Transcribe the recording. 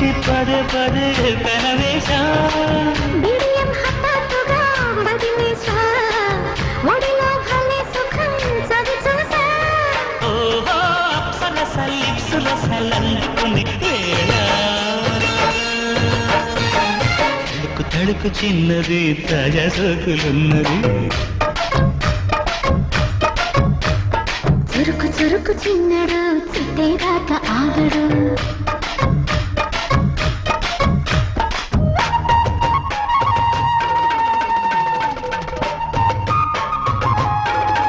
పిలిచి పదే పదే కనవేశా బిడియం హఠాత్తుగా బదిలేశా ఒడిలో భలే సుఖం చవి చూసా ఓహో అప్సరస లిప్సుల సలందుకుని వేళ తడుకు తడుకు చిన్నది తాజా సోకులున్నది చురుకు చురుకు చిన్నడు చిట్టేదాకా ఆగడు